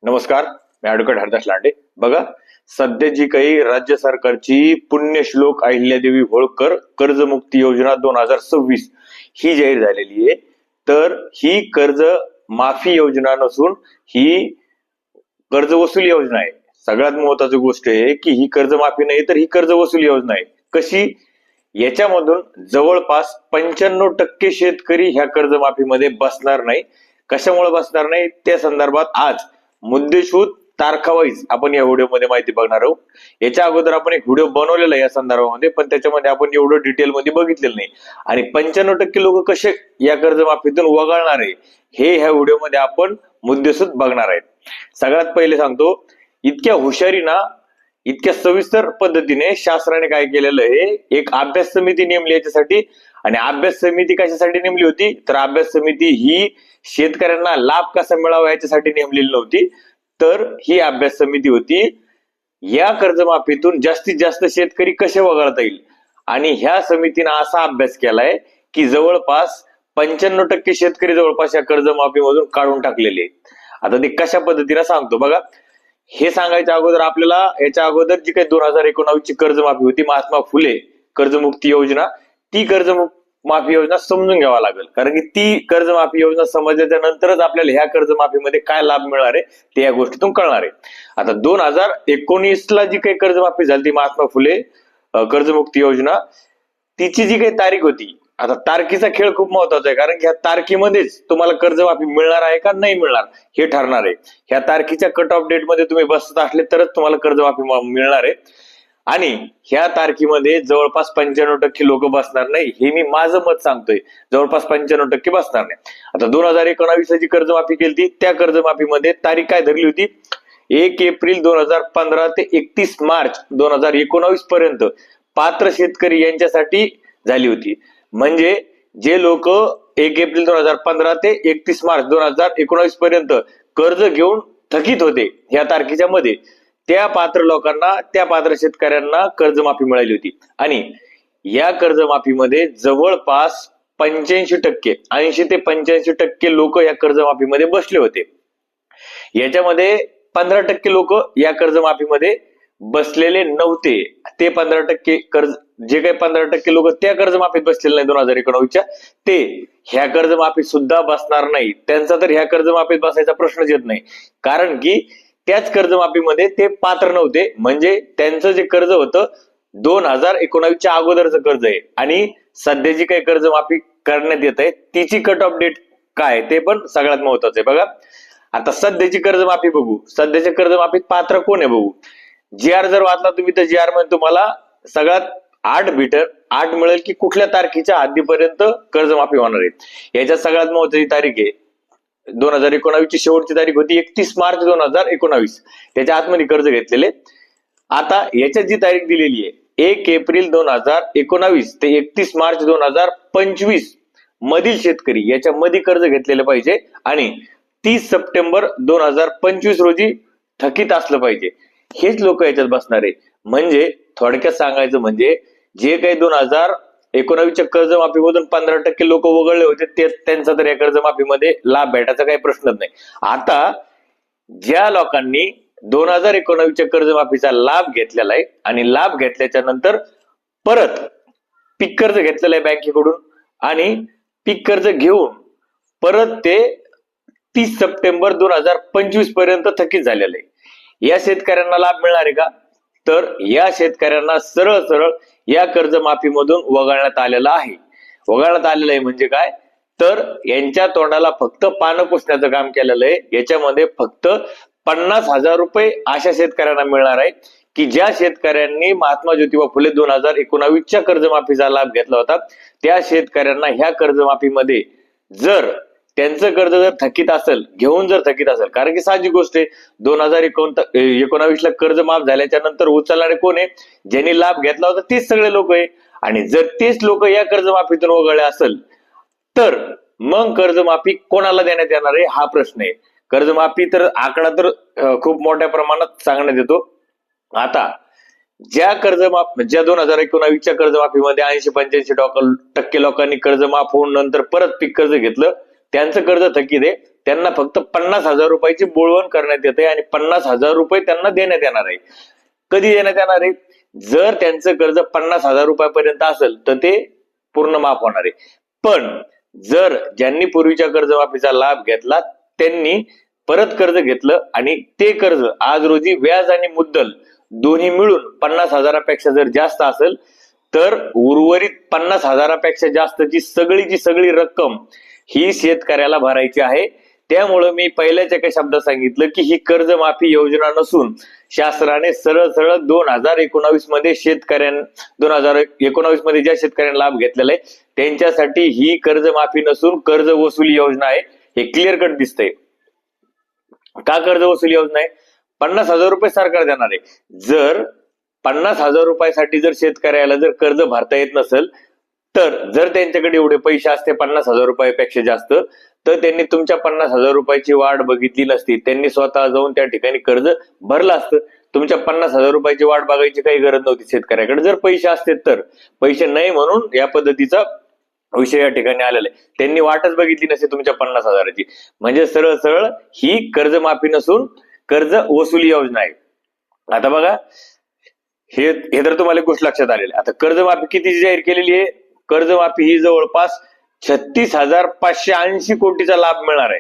नमस्कार, मी ॲडव्होकेट हरदास लांडे. बघा, सध्या जी काही राज्य सरकारची पुण्यश्लोक अहिल्यादेवी होळकर कर्जमुक्ती योजना 2026 ही जाहीर झालेली आहे. तर ही कर्ज माफी योजना नसून ही कर्ज वसुली योजना आहे. सगळ्यात महत्वाची गोष्ट आहे की ही कर्ज माफी नाही तर ही कर्ज वसुली योजना आहे. कशी? याच्यामधून जवळपास 95% शेतकरी ह्या कर्जमाफीमध्ये बसणार नाही. कशामुळे बसणार नाही त्या संदर्भात आज मुद्देसूद तारखावाईज आपण या व्हिडिओमध्ये माहिती बघणार आहोत. याच्या अगोदर आपण एक व्हिडिओ बनवलेला आहे या संदर्भामध्ये, पण त्याच्यामध्ये आपण एवढं डिटेलमध्ये बघितलेलं नाही. आणि 95% लोक कसे या कर्जमाफीतून वगळणार आहे हे ह्या व्हिडिओमध्ये आपण मुद्देसूद बघणार आहेत. सगळ्यात पहिले सांगतो, इतक्या हुशारीना इतक्या सविस्तर पद्धतीने शासनाने काय केलेलं आहे, एक अभ्यास समिती नेमली याच्यासाठी. आणि अभ्यास समिती कशासाठी नेमली होती तर अभ्यास समिती ही शेतकऱ्यांना लाभ कसा मिळावा याच्यासाठी नेमलेली नव्हती, तर ही अभ्यास समिती होती या कर्जमाफीतून जास्तीत जास्त शेतकरी कसे वगळता येईल. आणि ह्या समितीने असा अभ्यास केलाय की जवळपास 95% शेतकरी जवळपास या कर्जमाफीमधून काढून टाकलेले आहेत. आता ते कशा पद्धतीने सांगतो बघा. हे सांगायच्या अगोदर आपल्याला याच्या अगोदर जी काही 2019 ची कर्जमाफी होती, महात्मा फुले कर्जमुक्ती योजना, ती कर्जमाफी योजना समजून घ्यावा लागेल. कारण की ती कर्जमाफी योजना समजल्याच्या नंतरच आपल्याला ह्या कर्जमाफीमध्ये काय लाभ मिळणार आहे ते या गोष्टीतून कळणार आहे. आता 2019 जी काही कर्जमाफी झाली महात्मा फुले कर्जमुक्ती योजना, तिची जी काही तारीख होती, आता तारखेचा खेळ खूप महत्वाचा आहे. कारण की ह्या तारखेमध्येच तुम्हाला कर्जमाफी मिळणार आहे का नाही मिळणार हे ठरणार आहे. ह्या तारखेच्या कट ऑफ डेट मध्ये तुम्ही बसत असले तरच तुम्हाला कर्जमाफी मिळणार आहे. आणि ह्या तारखेमध्ये जवळपास 95% लोक बसणार नाही, हे मी माझं मत सांगतोय. जवळपास 95% बसणार नाही. आता 2019 ची कर्जमाफी केली, त्या कर्जमाफीमध्ये तारीख काय धरली होती, 1 एप्रिल 2015 ते 31 मार्च 2019 पर्यंत पात्र शेतकरी यांच्यासाठी झाली होती. म्हणजे जे लोक 1 एप्रिल 2015 ते 31 मार्च 2019 पर्यंत कर्ज घेऊन थकीत होते ह्या तारखेच्या मध्ये, त्या पात्र लोकांना, त्या पात्र शेतकऱ्यांना कर्जमाफी मिळाली होती. आणि या कर्जमाफीमध्ये जवळपास 85%, 80 ते 85% लोक या कर्जमाफीमध्ये बसले होते. याच्यामध्ये 15% लोक या कर्जमाफीमध्ये बसलेले नव्हते. ते 15% कर्ज, जे काही 15% लोक त्या कर्जमाफीत बसलेले नाही 2019च्या, ते ह्या कर्जमाफीत सुद्धा बसणार नाही. त्यांचा तर ह्या कर्जमाफीत बसायचा प्रश्नच येत नाही. कारण की त्याच कर्जमाफीमध्ये ते पात्र नव्हते. म्हणजे त्यांचं जे कर्ज होतं 2019च्या अगोदरचं कर्ज आहे. आणि सध्या जी काही कर्जमाफी करण्यात येत आहे तिची कट ऑफ डेट काय ते पण सगळ्यात महत्वाचं आहे. बघा, आता सध्याची कर्जमाफी बघू. सध्याच्या कर्जमाफीत पात्र कोण आहे बघू. जी आर जर वाचला तुम्ही तर जी आर मध्ये तुम्हाला सगळ्यात 8 मिळेल की कुठल्या तारखेच्या हद्दीपर्यंत कर्जमाफी होणार आहे. याच्यात सगळ्यात महत्वाची तारीख आहे 2019 ची शेवटची तारीख होती 31 मार्च 2019. त्याच्या आतमध्ये कर्ज घेतलेले. आता याच्यात जी तारीख दिलेली आहे 1 एप्रिल 2019 ते 31 मार्च 2025 मधील शेतकरी याच्या मध्ये कर्ज घेतलेलं पाहिजे आणि 30 सप्टेंबर 2025 रोजी थकीत असलं पाहिजे. हेच लोक याच्यात बसणार आहे. म्हणजे थोडक्यात सांगायचं म्हणजे जे काही 2019च्या कर्जमाफीमधून 15% लोक वगळले होते ते, त्यांचा तर या कर्जमाफीमध्ये लाभ भेटायचा काही प्रश्नच नाही. आता ज्या लोकांनी 2019च्या कर्जमाफीचा लाभ घेतलेला आहे आणि लाभ घेतल्याच्या नंतर परत पीक कर्ज घेतलेलं आहे बँकेकडून आणि पीक कर्ज घेऊन परत ते 30 सप्टेंबर 2025 पर्यंत थकीत झालेलं आहे, या शेतकऱ्यांना लाभ मिळणार आहे का तर या शेतकऱ्यांना सरळ सरळ या कर्जमाफीमधून वगळण्यात आलेला आहे. वगळण्यात आलेलं आहे म्हणजे काय तर यांच्या तोंडाला फक्त पानं पुसण्याचं काम केलेलं आहे. याच्यामध्ये फक्त 50,000 रुपये अशा शेतकऱ्यांना मिळणार आहे की ज्या शेतकऱ्यांनी महात्मा ज्योतिबा फुले 2019च्या कर्जमाफीचा लाभ घेतला होता. त्या शेतकऱ्यांना ह्या कर्जमाफीमध्ये जर त्यांचं कर्ज जर थकीत असेल, घेऊन जर थकीत असेल, कारण की साहजिक गोष्ट आहे 2019ला कर्ज माफ झाल्याच्या नंतर उचलणारे कोण आहे, ज्यांनी लाभ घेतला होता तेच सगळे लोक आहे. आणि जर तेच लोक या कर्जमाफीतून वगळले असेल तर मग कर्जमाफी कोणाला देण्यात येणार आहे हा प्रश्न आहे. कर्जमाफी तर आकडा तर खूप मोठ्या प्रमाणात सांगण्यात येतो. आता ज्या 2019च्या कर्जमाफीमध्ये 80-85% लोकांनी कर्ज माफ होऊन नंतर परत पीक कर्ज घेतलं, त्यांचं कर्ज थकीत आहे, त्यांना फक्त 50,000 रुपयाची बोळवण करण्यात येते आणि 50,000 रुपये त्यांना देण्यात येणार आहे. कधी देण्यात येणार आहे? जर त्यांचं कर्ज 50,000 रुपयापर्यंत असेल तर ते पूर्ण माफ होणार आहे. पण जर ज्यांनी पूर्वीच्या कर्जमाफीचा लाभ घेतला त्यांनी परत कर्ज घेतलं आणि ते कर्ज आज रोजी व्याज आणि मुद्दल दोन्ही मिळून 50,000पेक्षा जर जास्त असेल तर उर्वरित 50,000पेक्षा जास्तची सगळीची सगळी रक्कम ही शेतकऱ्याला भरायची आहे. त्यामुळं मी पहिल्याच एका शब्दात सांगितलं की ही कर्जमाफी योजना नसून शासनाने सरळ सरळ 2019 मध्ये 2019 मध्ये ज्या शेतकऱ्यांना लाभ घेतलेला आहे त्यांच्यासाठी ही कर्जमाफी नसून कर्ज वसुली योजना आहे. हे क्लिअर कट दिसतंय. का कर्ज वसुली योजना आहे? 50,000 रुपये सरकार देणार आहे. जर 50,000 रुपयासाठी जर शेतकऱ्याला जर कर्ज भरता येत नसेल तर जर त्यांच्याकडे एवढे पैसे असते 50,000 रुपयापेक्षा जास्त तर त्यांनी तुमच्या 50,000 रुपयाची वाट बघितली नसती. त्यांनी स्वतः जाऊन त्या ठिकाणी कर्ज भरलं असतं. तुमच्या 50,000 रुपयाची वाट बघायची काही गरज नव्हती शेतकऱ्याकडे. जर पैसे असते तर पैसे नाही म्हणून या पद्धतीचा विषय या ठिकाणी आलेला आहे. त्यांनी वाटच बघितली नसते तुमच्या 50,000ची. म्हणजे सरळ सरळ ही कर्जमाफी नसून कर्ज वसुली योजना आहे. आता बघा हे तर तुम्हाला गोष्ट लक्षात आलेली आहे. आता कर्जमाफी किती जाहीर केलेली आहे? कर्जमाफी ही जवळपास 36,580 कोटीचा लाभ मिळणार आहे.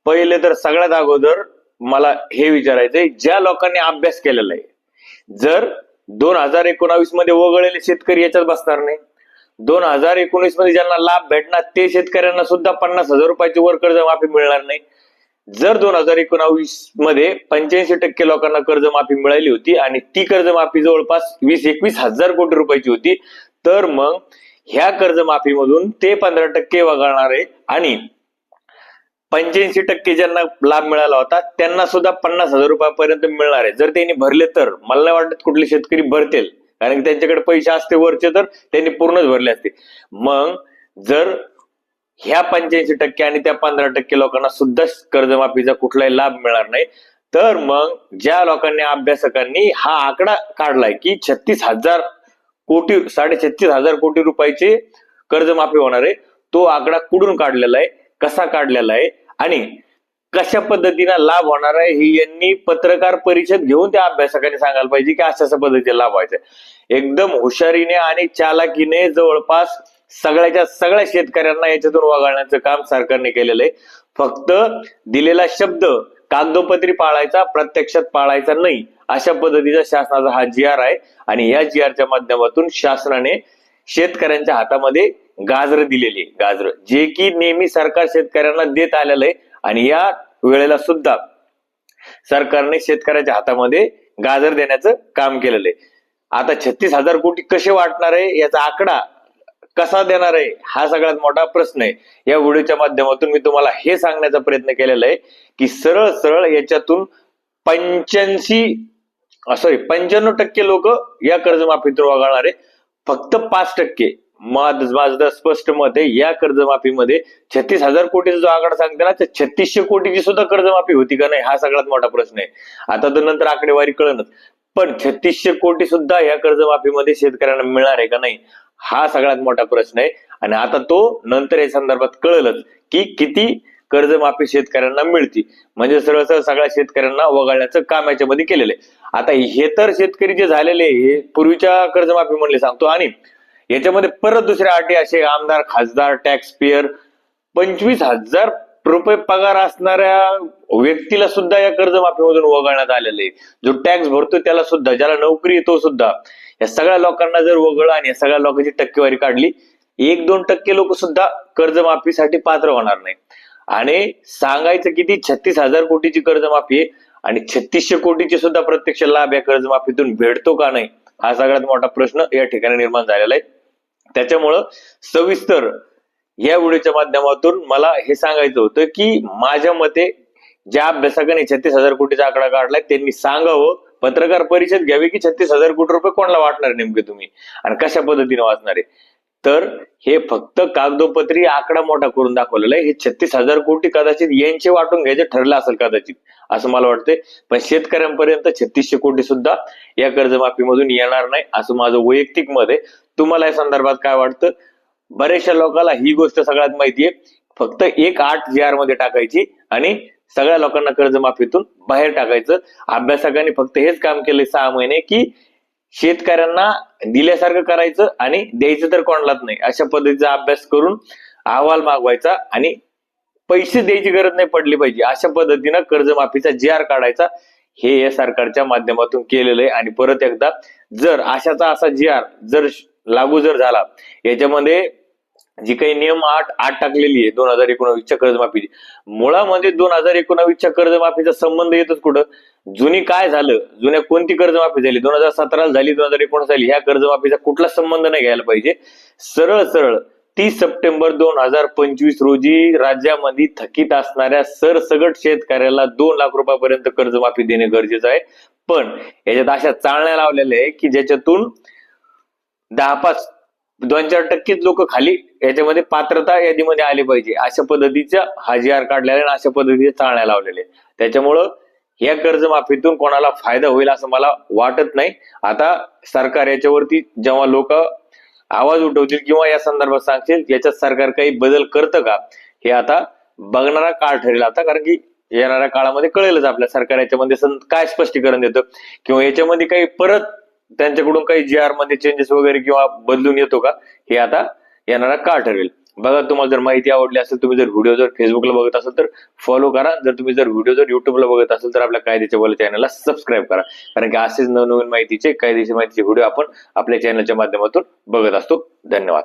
पहिले तर सगळ्यात अगोदर मला हे विचारायचंय, ज्या लोकांनी अभ्यास केलेला आहे, जर 2019 मध्ये वगळलेले शेतकरी याच्यात बसणार नाही. 2019 मध्ये ज्यांना लाभ भेटणार ते शेतकऱ्यांना सुद्धा 50,000 रुपयाची वर कर्जमाफी मिळणार नाही. जर 2019 मध्ये 85% लोकांना कर्जमाफी मिळाली होती आणि ती कर्जमाफी जवळपास 20-21 हजार कोटी रुपयाची होती तर मग ह्या कर्जमाफीमधून ते 15% वगळणार आहे आणि 85% ज्यांना लाभ मिळाला होता त्यांना सुद्धा 50,000 रुपयापर्यंत मिळणार आहे. जर त्यांनी भरले तर मला नाही वाटत कुठले शेतकरी भरतील, कारण की त्यांच्याकडे पैसे असते वरचे तर त्यांनी पूर्णच भरले असते. मग जर ह्या 85% आणि त्या 15% लोकांना सुद्धा कर्जमाफीचा कुठलाही लाभ मिळणार नाही तर मग ज्या लोकांनी अभ्यासकांनी हा आकडा काढलाय की 36,000 कोटी रुपयाचे कर्जमाफी होणार आहे, तो आकडा कुठून काढलेला आहे, कसा काढलेला आहे आणि कशा पद्धतीने लाभ होणार आहे हे यांनी पत्रकार परिषद घेऊन त्या अभ्यासकांनी सांगायला पाहिजे की अशा पद्धतीने लाभ व्हायचा. एकदम हुशारीने आणि चालाकीने जवळपास सगळ्या शेतकऱ्यांना याच्यातून वगळण्याचं काम सरकारने केलेलं आहे. फक्त दिलेला शब्द कागदोपत्री पाळायचा, प्रत्यक्षात पाळायचा नाही, अशा पद्धतीचा शासनाचा हा GR आहे. आणि या GRच्या माध्यमातून शासनाने शेतकऱ्यांच्या हातामध्ये गाजर दिलेली, गाजर जे की नेहमी सरकार शेतकऱ्यांना देत आलेलं आहे आणि या वेळेला सुद्धा सरकारने शेतकऱ्याच्या हातामध्ये गाजर देण्याचं काम केलेलं आहे. आता 36,000 कोटी कसे वाटणार आहे, याचा आकडा कसा देणार आहे, हा सगळ्यात मोठा प्रश्न आहे. या व्हिडिओच्या माध्यमातून मी तुम्हाला हे सांगण्याचा प्रयत्न केलेला आहे की सरळ सरळ याच्यातून 95% लोक या कर्जमाफीतून वगळणार आहे. फक्त 5% माझं स्पष्ट मत आहे या कर्जमाफीमध्ये 36,000 कोटीचा जो आकडा सांगते ना, त्या 3600 कोटीची सुद्धा कर्जमाफी होती का नाही हा सगळ्यात मोठा प्रश्न आहे. आता तर नंतर आकडेवारी कळणच, पण 3600 कोटी सुद्धा या कर्जमाफीमध्ये शेतकऱ्यांना मिळणार आहे का नाही हा सगळ्यात मोठा प्रश्न आहे. आणि आता तो नंतर या संदर्भात कळलंच की किती कर्जमाफी शेतकऱ्यांना मिळते. म्हणजे सरळ सरळ सगळ्या शेतकऱ्यांना वगळण्याचं काम याच्यामध्ये केलेलं आहे. आता हे तर शेतकरी जे झालेले हे पूर्वीच्या कर्जमाफी म्हणले सांगतो, आणि याच्यामध्ये परत दुसऱ्या अटी असे आमदार, खासदार, टॅक्स पेयर, 25,000 रुपये पगार असणाऱ्या व्यक्तीला सुद्धा या कर्जमाफीमधून वगळण्यात आलेले. जो टॅक्स भरतो त्याला सुद्धा, ज्याला नोकरी येतो सुद्धा, या सगळ्या लोकांना जर वगळलं आणि या सगळ्या लोकांची टक्केवारी काढली 1-2% लोक सुद्धा कर्जमाफीसाठी पात्र होणार नाही. आणि सांगायचं किती 36,000 कोटीची कर्जमाफी आहे आणि 3600 कोटीची सुद्धा प्रत्यक्ष लाभ या कर्जमाफीतून भेटतो का नाही हा सगळ्यात मोठा प्रश्न या ठिकाणी निर्माण झालेला आहे. त्याच्यामुळं सविस्तर या व्हिडिओच्या माध्यमातून मला हे सांगायचं होतं की माझ्या मते ज्या अभ्यासकांनी 36,000 कोटीचा आकडा काढलाय त्यांनी सांगावं, पत्रकार परिषद घ्यावी की 36,000 कोटी रुपये कोणाला वाटणार नेमके तुम्ही आणि कशा पद्धतीने वाचणार आहे. तर हे फक्त कागदोपत्री आकडा मोठा करून दाखवलेला आहे. हे 36,000 कोटी कदाचित यांचे वाटून घ्यायचे ठरलं असेल कदाचित, असं मला वाटतंय. पण शेतकऱ्यांपर्यंत 3600 कोटी सुद्धा या कर्जमाफीमधून येणार नाही असं माझं वैयक्तिक मत आहे. तुम्हाला या संदर्भात काय वाटतं? बऱ्याचशा लोकांना ही गोष्ट सगळ्यात माहितीये फक्त एक 8 GR मध्ये टाकायची आणि सगळ्या लोकांना कर्जमाफीतून बाहेर टाकायचं. अभ्यासकांनी फक्त हेच काम केलंय 6 महिने की शेतकऱ्यांना दिल्यासारखं करायचं आणि द्यायचं तर कोणालाच नाही अशा पद्धतीचा अभ्यास करून अहवाल मागवायचा आणि पैसे द्यायची गरज नाही पडली पाहिजे अशा पद्धतीनं कर्जमाफीचा GR काढायचा. हे या सरकारच्या माध्यमातून केलेलं आहे. आणि परत एकदा जर अशाचा असा GR जर लागू जर झाला, याच्यामध्ये जी काही नियम आठ टाकलेली आहे 2019च्या कर्जमाफीची, मुळामध्ये 2019च्या कर्जमाफीचा संबंध येतच कुठं? जुनी काय झालं, जुन्या कोणती कर्जमाफी झाली, 2017 झाली, 2019 झाली, ह्या कर्जमाफीचा कुठला संबंध नाही घ्यायला पाहिजे. सरळ सरळ 30 सप्टेंबर 2025 रोजी राज्यामध्ये थकीत असणाऱ्या सरसगट शेतकऱ्याला 2 लाख रुपयापर्यंत कर्जमाफी देणे गरजेचं आहे. पण याच्यात अशा चाळण्या लावलेल्या आहे की ज्याच्यातून 2-4% लोक खाली याच्यामध्ये पात्रता यादीमध्ये आले पाहिजे अशा पद्धतीचा हा GR काढलेला आहे आणि अशा पद्धतीचे चाळण्या लावलेले. त्याच्यामुळं या कर्जमाफीतून कोणाला फायदा होईल असं मला वाटत नाही. आता सरकार याच्यावरती जेव्हा लोक आवाज उठवतील किंवा या संदर्भात सांगतील, याच्यात सरकार काही बदल करतं का हे आता बघणारा काळ ठरेल आता. कारण की येणाऱ्या काळामध्ये कळेलच आपल्या सरकार याच्यामध्ये काय स्पष्टीकरण देतं किंवा याच्यामध्ये काही परत त्यांच्याकडून काही GR मध्ये चेंजेस वगैरे किंवा बदलून येतो का हे आता येणारा काळ ठरेल. बघा, तुम्हाला जर माहिती आवडली असेल, तुम्ही जर व्हिडिओ जर फेसबुकला बघत असाल तर फॉलो करा. जर तुम्ही जर व्हिडिओ जर युट्यूबला बघत असाल तर आपल्या कायद्याच्या बोल चॅनलला सबस्क्राईब करा. कारण की असेच नवनवीन माहितीचे कायदेशीर माहितीचे व्हिडिओ आपण आपल्या चॅनलच्या माध्यमातून बघत असतो. धन्यवाद.